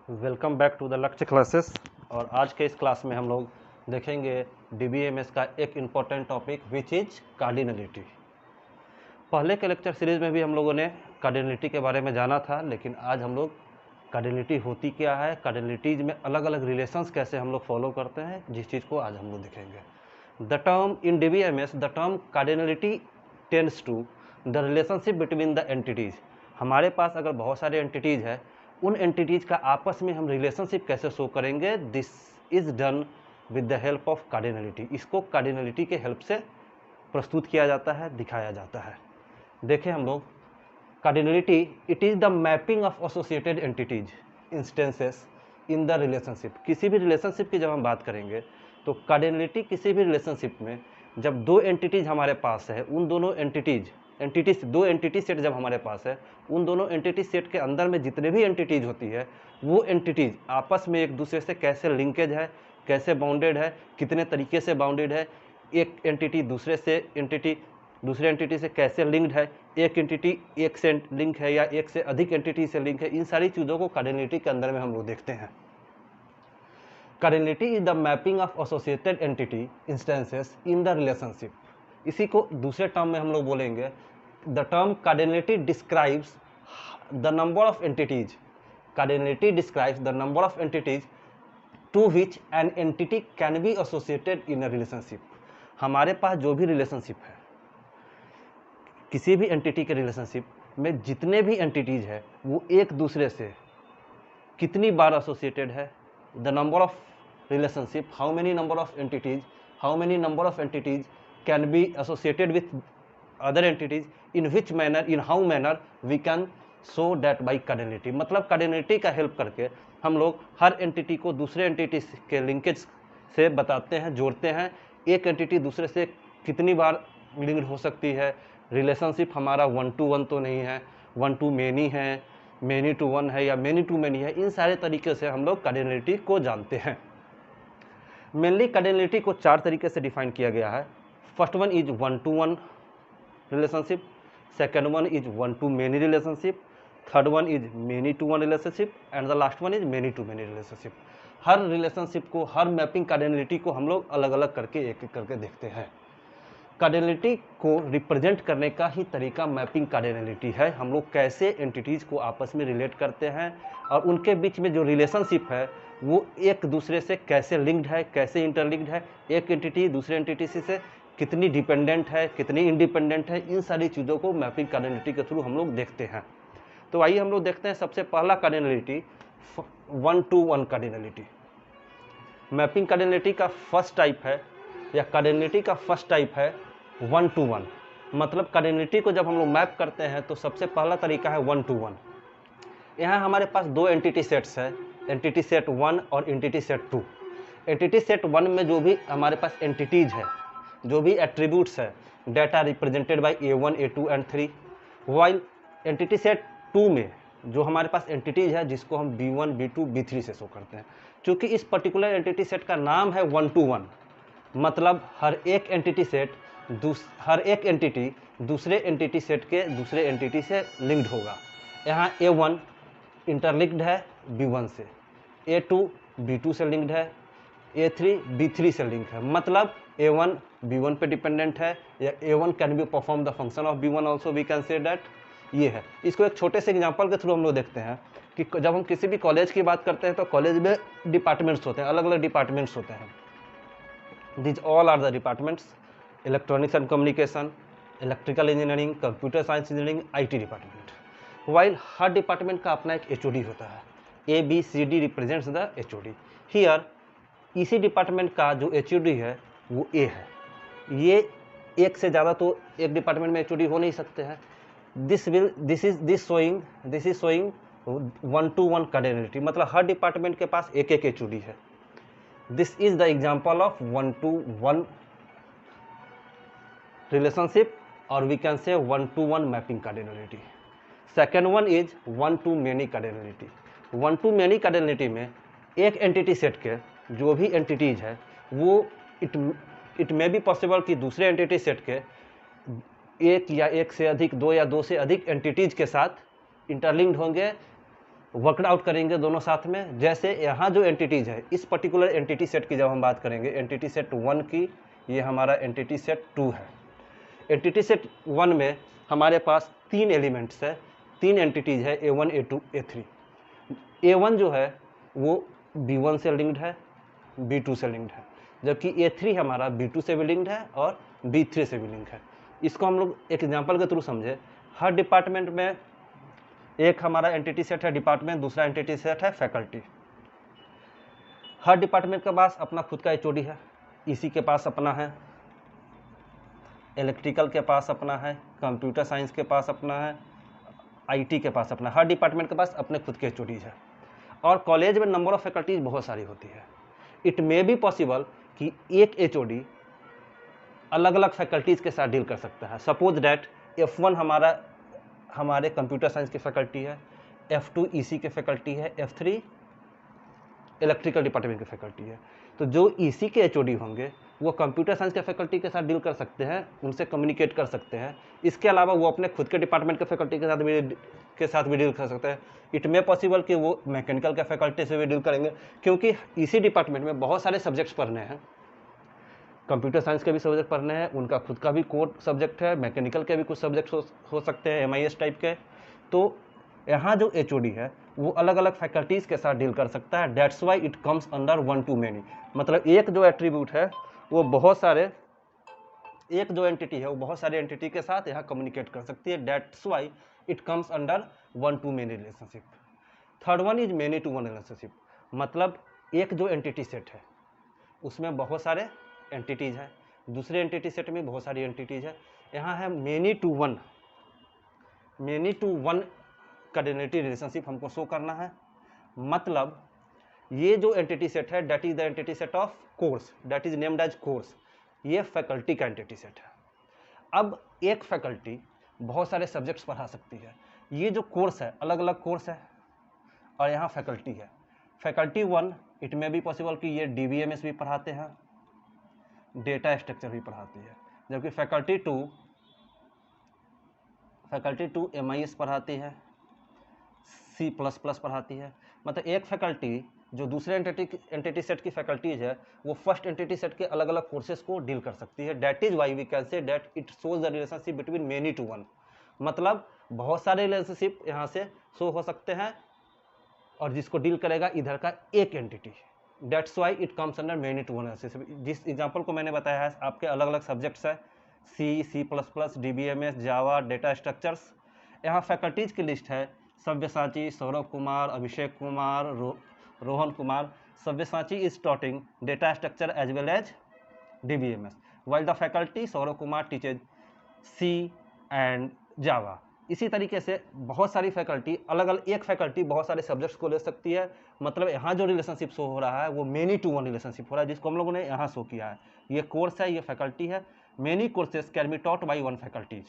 Welcome back to the लक्ष्य classes. और आज के इस क्लास में हम लोग देखेंगे डीबीएमएस का एक important topic which is cardinality. पहले के लेक्चर सीरीज में भी हम लोगों ने कार्डिनलिटी के बारे में जाना था, लेकिन आज हम लोग कार्डिनलिटी होती क्या है, कार्डिनलिटीज में अलग अलग रिलेशंस कैसे हम लोग फॉलो करते हैं, जिस चीज़ को आज हम लोग देखेंगे। The term in DBMS, the term cardinality tends to the relationship between the entities. हमारे पास अगर बहुत सारे एंटिटीज़ है, उन एंटिटीज़ का आपस में हम रिलेशनशिप कैसे शो करेंगे, this is done with the help of cardinality. इसको कार्डिनलिटी के हेल्प से प्रस्तुत किया जाता है, दिखाया जाता है। देखें हम लोग, cardinality it is the mapping of associated entities instances in the relationship. किसी भी रिलेशनशिप की जब हम बात करेंगे तो कार्डिनलिटी किसी भी रिलेशनशिप में जब दो एंटिटीज हमारे पास है, उन दोनों दो एंटिटी सेट जब हमारे पास है, उन दोनों एंटिटी सेट के अंदर में जितने भी एंटिटीज होती है, वो एंटिटीज आपस में एक दूसरे से कैसे लिंकेज है, कैसे बाउंडेड है, कितने तरीके से बाउंडेड है, एक एंटिटी दूसरे एंटिटी से कैसे लिंक्ड है, एक एंटिटी एक से लिंक है या एक से अधिक एंटिटी से लिंक है, इन सारी चीज़ों को कार्डिनलिटी के अंदर में हम लोग देखते हैं। Cardinality is the mapping of associated entity instances in the relationship. इसी को दूसरे टर्म में हम लोग बोलेंगे, the term cardinality describes the number of entities. Cardinality describes the number of entities to which an entity can be associated in a relationship. हमारे पास जो भी रिलेशनशिप है, किसी भी एंटिटी के रिलेशनशिप में जितने भी एंटिटीज है, वो एक दूसरे से कितनी बार एसोसिएटेड है, the number of relationship, how many number of entities can be associated with other entities, in which manner, in how manner we can show that by cardinality. मतलब कार्डिनलिटी का हेल्प करके हम लोग हर एंटिटी को दूसरे entity के linkage से बताते हैं, जोड़ते हैं। एक एंटिटी दूसरे से कितनी बार लिंक्ड हो सकती है, रिलेशनशिप हमारा 1 to 1 तो नहीं है, 1 to many है, many to 1 है या many to many है, इन सारे तरीके से हम लोग कार्डिनलिटी को जानते हैं। मेनली कार्डिनलिटी को 4 तरीके से डिफाइन किया गया है। First one is 1 to 1 relationship, second one is 1 to many relationship, third one is many to 1 relationship and the last one is many to many relationship. Her relationship को, हर mapping cardinality को हम लोग अलग अलग करके एक एक करके देखते हैं। कार्डिनलिटी को रिप्रेजेंट करने का ही तरीका मैपिंग कार्डिनलिटी है। हम लोग कैसे एंटिटीज़ को आपस में रिलेट करते हैं और उनके बीच में जो रिलेशनशिप है वो एक दूसरे से कैसे लिंक्ड है, कैसे इंटरलिंक्ड है, एक एंटिटी दूसरे एंटिटी से कितनी डिपेंडेंट है, कितनी इंडिपेंडेंट है, इन सारी चीज़ों को मैपिंग कार्डिनलिटी के थ्रू हम लोग देखते हैं। तो आइए हम लोग देखते हैं सबसे पहला cardinality 1 to 1 cardinality. Mapping cardinality का फर्स्ट टाइप है या कार्डिनलिटी का फर्स्ट टाइप है 1 to 1। मतलब कार्डिनलिटी को जब हम लोग मैप करते हैं तो सबसे पहला तरीका है 1 to 1। यहाँ हमारे पास दो एंटिटी सेट्स है, एंटिटी सेट 1 और एंटिटी सेट 2। एंटिटी सेट 1 में जो भी हमारे पास एंटिटीज है, जो भी एट्रीब्यूट्स है, data represented by A1, A2 and 3। While entity set 2 में जो हमारे पास एंटिटीज है, जिसको हम B1, B2, B3 से शो करते हैं। क्योंकि इस पर्टिकुलर एंटिटी सेट का नाम है 1 to 1, मतलब हर एक एंटिटी दूसरे एंटिटी सेट के दूसरे एंटिटी से लिंक्ड होगा। यहाँ A1 इंटरलिंक्ड है B1 से, A2 B2 से लिंक्ड है, A3 B3 से लिंक है। मतलब A1 B1 पे डिपेंडेंट है, या A1 can be perform the function of B1 also, we can say that. ये है। इसको एक छोटे से एग्जांपल के थ्रू हम लोग देखते हैं कि जब हम किसी भी कॉलेज की बात करते हैं तो कॉलेज में डिपार्टमेंट्स होते हैं, अलग अलग डिपार्टमेंट्स होते हैं। These all are the departments: electronics and communication, electrical engineering, computer science engineering, IT department. While her department का अपना एक HOD होता है, ABCD represents the HOD. Here इसी डिपार्टमेंट का जो HOD है वो A है। ये एक से ज़्यादा तो एक डिपार्टमेंट में HOD हो नहीं सकते हैं। This is showing 1 to 1 cardinality. मतलब हर डिपार्टमेंट के पास एक एक HOD है। This is the example of 1 to 1 relationship, or we can say 1 to 1 mapping cardinality. Second one is 1 to many cardinality. 1 to many cardinality में एक एंटिटी सेट के जो भी एंटिटीज है वो इट मे बी पॉसिबल कि दूसरे एंटिटी सेट के एक या एक से अधिक, दो या दो से अधिक एंटिटीज के साथ इंटरलिंक्ड होंगे वर्कड आउट करेंगे दोनों साथ में। जैसे यहाँ जो एंटिटीज है, इस पर्टिकुलर एंटिटी सेट की जब हम बात करेंगे, एंटिटी सेट 1 की, ये हमारा एंटिटी सेट 2 है। एंटिटी सेट 1 में हमारे पास 3 एलिमेंट्स है, 3 एंटिटीज है, A1 A2 A3। A1 जो है वो B1 से लिंक्ड है, B2 से लिंक्ड है, जबकि A3 हमारा B2 से भी लिंक्ड है और B3 से भी लिंक है। इसको हम लोग एक एग्जांपल के थ्रू समझे। हर डिपार्टमेंट में एक हमारा एंटिटी सेट है डिपार्टमेंट, दूसरा एंटिटी सेट है फैकल्टी। हर डिपार्टमेंट के पास अपना खुद का HOD है, इसी के पास अपना है, इलेक्ट्रिकल के पास अपना है, कंप्यूटर साइंस के पास अपना है, IT के पास अपना, हर डिपार्टमेंट के पास अपने खुद के HODs है। और कॉलेज में नंबर ऑफ फैकल्टीज बहुत सारी होती है। इट मे बी पॉसिबल कि एक HOD अलग अलग फैकल्टीज के साथ डील कर सकता है। सपोज डैट F1 हमारे कंप्यूटर साइंस की फैकल्टी है, F2 EC के फैकल्टी है, F3 इलेक्ट्रिकल डिपार्टमेंट की फैकल्टी है। तो जो EC के HOD होंगे वो कंप्यूटर साइंस के फैकल्टी के साथ डील कर सकते हैं, उनसे कम्युनिकेट कर सकते हैं। इसके अलावा वो अपने खुद के डिपार्टमेंट के फैकल्टी के साथ भी डील कर सकते हैं। इट मे पॉसिबल कि वो मैकेनिकल के फैकल्टी से भी डील करेंगे, क्योंकि इसी डिपार्टमेंट में बहुत सारे सब्जेक्ट्स पढ़ने हैं। कंप्यूटर साइंस के भी सब्जेक्ट पढ़ने हैं, उनका खुद का भी कोर सब्जेक्ट है, मैकेनिकल के भी कुछ सब्जेक्ट हो सकते हैं MIS टाइप के। तो यहाँ जो HOD है वो अलग अलग फैकल्टीज़ के साथ डील कर सकता है। That's why it comes under one to many. मतलब एक जो एट्रीब्यूट है वो बहुत सारे, एक जो एंटिटी है वो बहुत सारे एंटिटी के साथ यहाँ कम्युनिकेट कर सकती है। That's why it comes under one to many relationship. Third one is many to one relationship. मतलब एक जो एंटिटी सेट है उसमें बहुत सारे एंटिटीज है, दूसरे एंटिटी सेट में बहुत सारी एंटिटीज है। यहाँ है many to one coordinated relationship हमको शो करना है। मतलब ये जो एंटिटी सेट है that is the entity set of course, that is named as course. ये फैकल्टी का एंटिटी सेट है। अब एक फैकल्टी बहुत सारे सब्जेक्ट्स पढ़ा सकती है। ये जो कोर्स है अलग अलग कोर्स है और यहाँ फैकल्टी है। Faculty 1 it may be possible कि ये DBMS भी पढ़ाते हैं, डेटा स्ट्रक्चर भी पढ़ाती है, जबकि फैकल्टी 2 MIS पढ़ाती है, C++ पढ़ाती है। मतलब एक फैकल्टी जो दूसरे एंटिटी सेट की फैकल्टीज है वो फर्स्ट एंटिटी सेट के अलग अलग कोर्सेज को डील कर सकती है। That is why we can say that it shows the relationship between many to one. मतलब बहुत सारे रिलेशनशिप यहाँ से शो हो सकते हैं और जिसको डील करेगा इधर का एक entity. That's why it comes under many to one relationship. जिस एग्जाम्पल को मैंने बताया है आपके अलग अलग सब्जेक्ट्स है, C++, DBMS, Java, data structures. यहाँ फैकल्टीज की लिस्ट है Savyasachi, Saurabh Kumar, Abhishek Kumar, Rohan Kumar. Savyasachi is taughting data structure as well as DBMS, while the faculty Saurabh Kumar teaches C and Java। इसी तरीके से बहुत सारी फैकल्टी अलग अलग, एक फैकल्टी बहुत सारे सब्जेक्ट्स को ले सकती है। मतलब यहाँ जो रिलेशनशिप शो हो रहा है वो मैनी टू वन रिलेशनशिप हो रहा है, जिसको हम लोगों ने यहाँ शो किया है। ये कोर्स है, ये फैकल्टी है। Many courses can be taught by one faculties,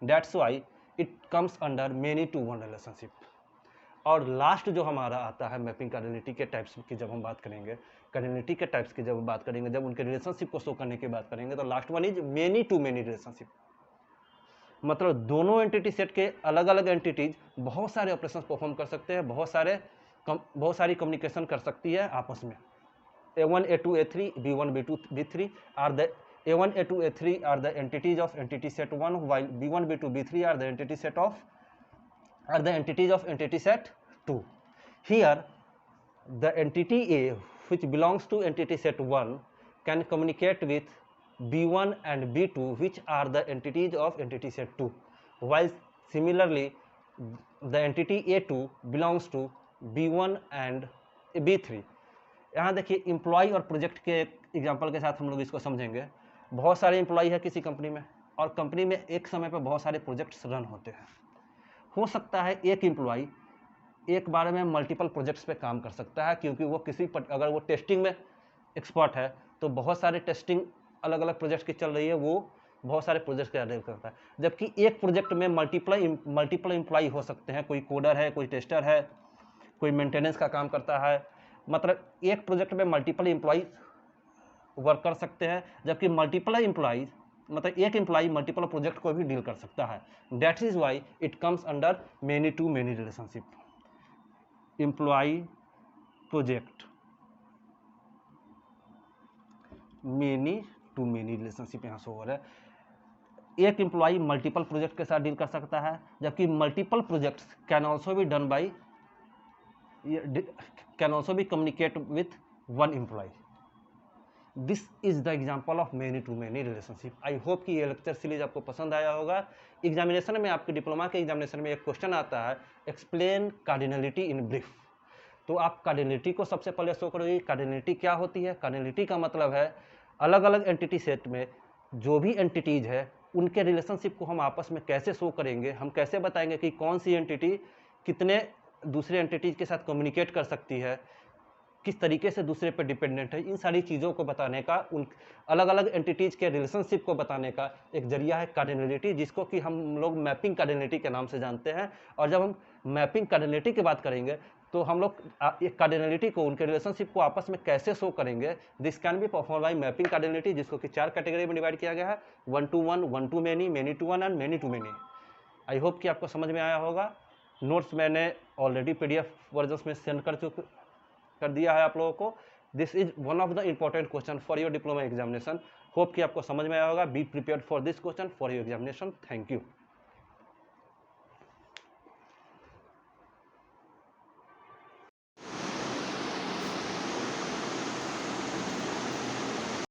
that's why it comes under many to one relationship. और लास्ट जो हमारा आता है मैपिंग कॉर्डिनेटी के टाइप्स की जब हम बात करेंगे, कॉर्डिनेटी के टाइप्स की जब बात करेंगे, जब उनके रिलेशनशिप को शो करने की बात करेंगे, तो last one is many to many relationship. मतलब दोनों एंटिटी सेट के अलग अलग एंटिटीज बहुत सारे ऑपरेशंस परफॉर्म कर सकते हैं, बहुत सारी कम्युनिकेशन कर सकती है आपस में। A1 A2 A3 B1 B2 B3 are the A1 A2 A3 are the entities of entity set 1, while B1 B2 B3 are the entity set of entities of entity set 2. Here the entity A which belongs to entity set 1 can communicate with B1 and B2 which are the entities of entity set 2, while similarly the entity A2 belongs to B1 and B3। यहाँ देखिए employ और project के example के साथ हम लोग इसको समझेंगे। बहुत सारे एम्प्लॉय है किसी कंपनी में और कंपनी में एक समय पर बहुत सारे प्रोजेक्ट्स रन होते हैं। हो सकता है एक एम्प्लॉय एक बार में मल्टीपल प्रोजेक्ट्स पे काम कर सकता है, क्योंकि वो अगर वो टेस्टिंग में एक्सपर्ट है तो बहुत सारे टेस्टिंग अलग अलग प्रोजेक्ट्स की चल रही है, वो बहुत सारे प्रोजेक्ट्स का हैंडल करता है। जबकि एक प्रोजेक्ट में मल्टीपल एम्प्लॉय हो सकते हैं, कोई कोडर है, कोई टेस्टर है, कोई मेंटेनेंस का काम करता है। मतलब एक प्रोजेक्ट में मल्टीपल एम्प्लॉय वर्क कर सकते हैं, जबकि मल्टीपल एम्प्लॉयज मतलब एक एम्प्लॉय मल्टीपल प्रोजेक्ट को भी डील कर सकता है। That is why it comes under many to many relationship. Employee project, many to many relationship यहाँ शो हो रहा है। एक एम्प्लॉय मल्टीपल प्रोजेक्ट के साथ डील कर सकता है, जबकि multiple projects can also be done by, can also be communicate with one employee. This is the example of many to many relationship. I hope कि ये लेक्चर सीरीज आपको पसंद आया होगा। एग्जामिनेशन में, आपके डिप्लोमा के एग्जामिनेशन में एक क्वेश्चन आता है, एक्सप्लेन कार्डिनलिटी इन ब्रीफ। तो आप कार्डिनलिटी को सबसे पहले शो करोगे। कार्डिनलिटी क्या होती है? कार्डिनलिटी का मतलब है अलग अलग एंटिटी सेट में जो भी एंटिटीज है उनके रिलेशनशिप को हम आपस में कैसे शो करेंगे, हम कैसे बताएंगे कि कौन सी एंटिटी कितने दूसरे एंटिटीज के साथ कम्युनिकेट कर सकती है, किस तरीके से दूसरे पर डिपेंडेंट है। इन सारी चीज़ों को बताने का, उन अलग अलग एंटिटीज के रिलेशनशिप को बताने का एक जरिया है कार्डिनलिटी, जिसको कि हम लोग मैपिंग कार्डिनलिटी के नाम से जानते हैं। और जब हम मैपिंग कार्डिनलिटी की बात करेंगे तो हम लोग एक कार्डिनलिटी को, उनके रिलेशनशिप को आपस में कैसे शो करेंगे, this can be perform by mapping cardinality, जिसको कि 4 कैटेगरी में डिवाइड किया गया है, 1 to 1, 1 to many, many to 1 and many to many। I hope कि आपको समझ में आया होगा। नोट्स मैंने ऑलरेडी PDF वर्जन में सेंड कर दिया है आप लोगों को। This is one of the important question for your diploma examination. Hope कि आपको समझ में आया होगा। Be prepared for this question for your examination. Thank you.